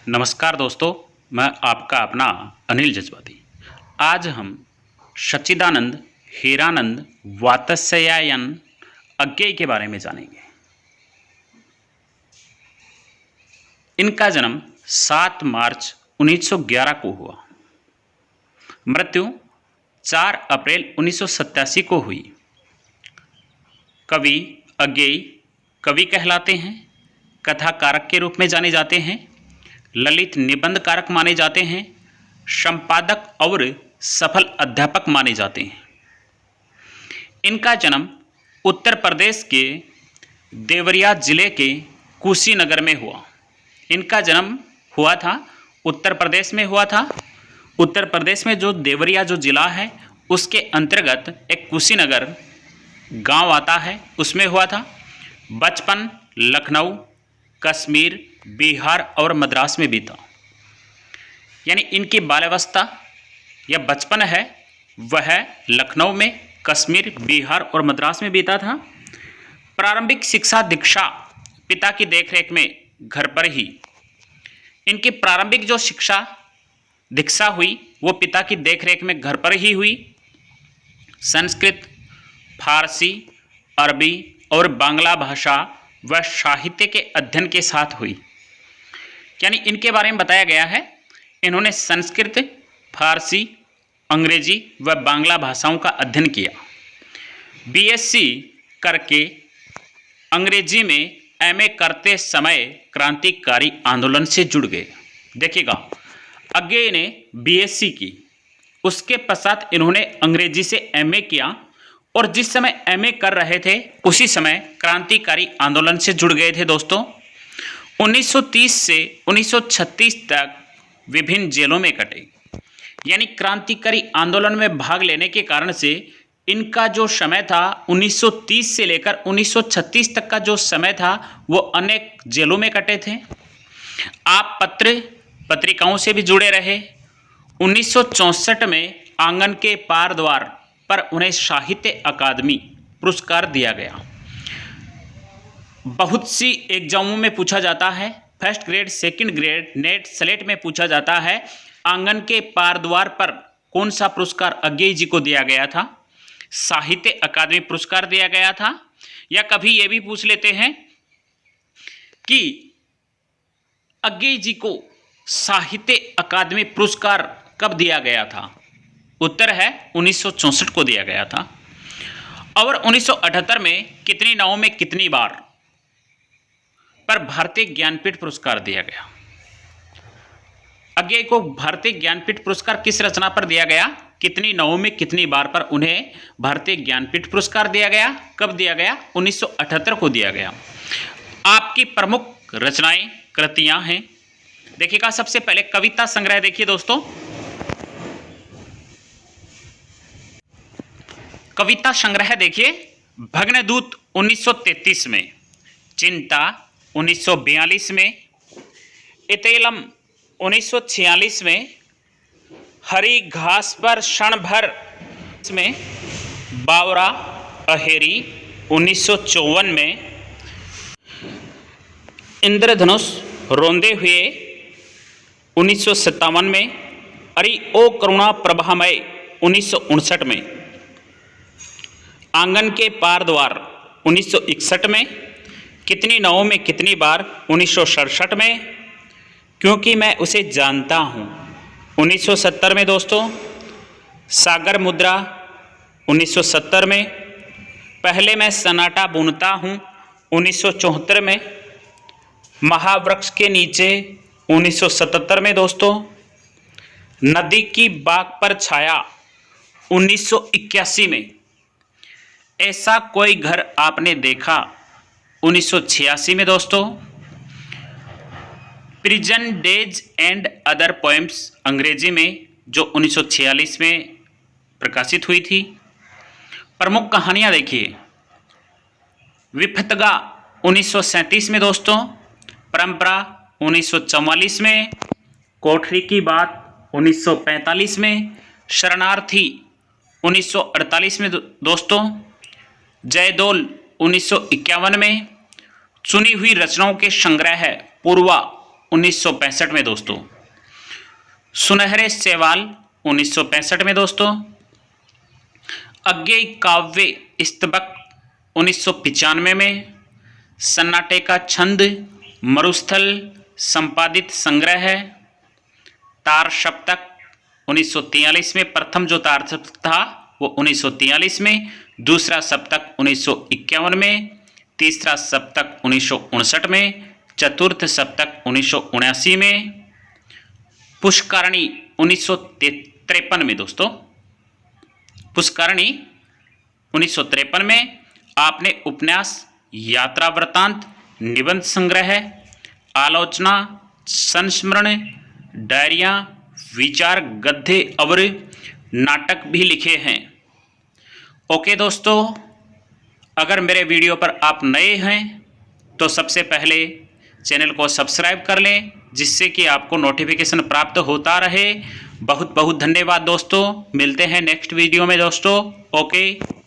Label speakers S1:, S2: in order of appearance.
S1: नमस्कार दोस्तों, मैं आपका अपना अनिल जज्बाती। आज हम सच्चिदानंद हीरानंद वात्स्यायन अज्ञेय के बारे में जानेंगे। इनका जन्म 7 मार्च 1911 को हुआ। मृत्यु 4 अप्रैल 1987 को हुई। कवि अज्ञेय कवि कहलाते हैं, कथाकारक के रूप में जाने जाते हैं, ललित निबंध कारक माने जाते हैं, संपादक और सफल अध्यापक माने जाते हैं। इनका जन्म उत्तर प्रदेश के देवरिया जिले के कुशीनगर में हुआ। इनका जन्म हुआ था उत्तर प्रदेश में हुआ था। उत्तर प्रदेश में जो देवरिया जो जिला है उसके अंतर्गत एक कुशीनगर गांव आता है, उसमें हुआ था। बचपन लखनऊ, कश्मीर, बिहार और मद्रास में बीता। यानी इनकी बाल्यावस्था या बचपन है वह लखनऊ में, कश्मीर, बिहार और मद्रास में बीता था। प्रारंभिक शिक्षा दीक्षा पिता की देखरेख में घर पर ही इनकी प्रारंभिक जो शिक्षा दीक्षा हुई वो पिता की देखरेख में घर पर ही हुई। संस्कृत, फारसी, अरबी और बांग्ला भाषा व साहित्य के अध्ययन के साथ हुई। यानी इनके बारे में बताया गया है, इन्होंने संस्कृत, फारसी, अंग्रेजी व बांग्ला भाषाओं का अध्ययन किया। बीएससी करके अंग्रेजी में एमए करते समय क्रांतिकारी आंदोलन से जुड़ गए। देखिएगा, अज्ञेय ने बीएससी की, उसके पश्चात इन्होंने अंग्रेजी से एमए किया और जिस समय एमए कर रहे थे उसी समय क्रांतिकारी आंदोलन से जुड़ गए थे। दोस्तों 1930 से 1936 तक विभिन्न जेलों में कटे। यानी क्रांतिकारी आंदोलन में भाग लेने के कारण से इनका जो समय था 1930 से लेकर 1936 तक का जो समय था वो अनेक जेलों में कटे थे। आप पत्र पत्रिकाओं से भी जुड़े रहे। 1964 में आंगन के पार द्वार पर उन्हें साहित्य अकादमी पुरस्कार दिया गया। बहुत सी एग्जामों में पूछा जाता है, first grade, second grade, net, slate में पूछा जाता है, आंगन के पार द्वार पर कौन सा पुरस्कार अज्ञेय जी को दिया गया था? साहित्य अकादमी पुरस्कार दिया गया था। या कभी ये भी पूछ लेते हैं कि अज्ञेय जी को साहित्य अकादमी पुरस्कार कब दिया गया था? उत्तर है 1964 को दिया गया था। और 1978 में कितनी नावों में कितनी बार पर भारतीय ज्ञानपीठ पुरस्कार दिया गया? अज्ञेय को भारतीय ज्ञानपीठ पुरस्कार किस रचना पर दिया गया? कितनी नावों में कितनी बार पर उन्हें भारतीय ज्ञानपीठ पुरस्कार दिया गया? कब दिया गया? 1978 को दिया गया। आपकी प्रमुख रचनाएं कृतियां हैं। देखिएगा, सबसे पहले कविता संग्रह देखिए दोस्तों। कविता संग्रह देखिए, भग्नदूत 1933 में, चिंता 1942 में, इतेलम 1946 में, हरी घास पर क्षण भर में, बावरा अहेरी 1954 में, इंद्रधनुष रोंदे हुए 1957 में, अरे ओ करुणा प्रभामय 1959 में, आंगन के पार द्वार 1961 में, कितनी नावों में कितनी बार 1967 में, क्योंकि मैं उसे जानता हूँ 1970 में दोस्तों, सागर मुद्रा 1970 में, पहले मैं सन्नाटा बुनता हूँ 1974 में, महावृक्ष के नीचे 1977 में दोस्तों, नदी की बाग पर छाया 1981 में, ऐसा कोई घर आपने देखा 1986 में दोस्तों, prison days and other poems अंग्रेजी में जो 1946 में प्रकाशित हुई थी। प्रमुख कहानियां देखिए, विफतगा 1937 में दोस्तों, परंपरा 1944 में, कोठरी की बात 1945 में, शरणार्थी 1948 में दोस्तों, जयदोल 1951 में, चुनी हुई रचनाओं के संग्रह है पूर्वा 1965 में दोस्तों। सुनहरे शैवाल 1965 में दोस्तों। अज्ञेय काव्य स्तबक 1995 में। सन्नाटे का छंद मरुस्थल संपादित संग्रह है। तार सप्तक 1943 में। प्रथम जो तार सप्तक था वो 1943 में, दूसरा सप्तक 1951 में, तीसरा सप्तक 1959 में, चतुर्थ सप्तक 1979 में। पुष्करणी 1953 में दोस्तों। पुष्करणी 1953 में। आपने उपन्यास, यात्रा वृत्तांत, निबंध संग्रह, आलोचना, संस्मरण, डायरियाँ, विचार गद्य और नाटक भी लिखे हैं। ओके दोस्तों, अगर मेरे वीडियो पर आप नए हैं तो सबसे पहले चैनल को सब्सक्राइब कर लें, जिससे कि आपको नोटिफिकेशन प्राप्त होता रहे। बहुत बहुत धन्यवाद दोस्तों। मिलते हैं नेक्स्ट वीडियो में दोस्तों। ओके।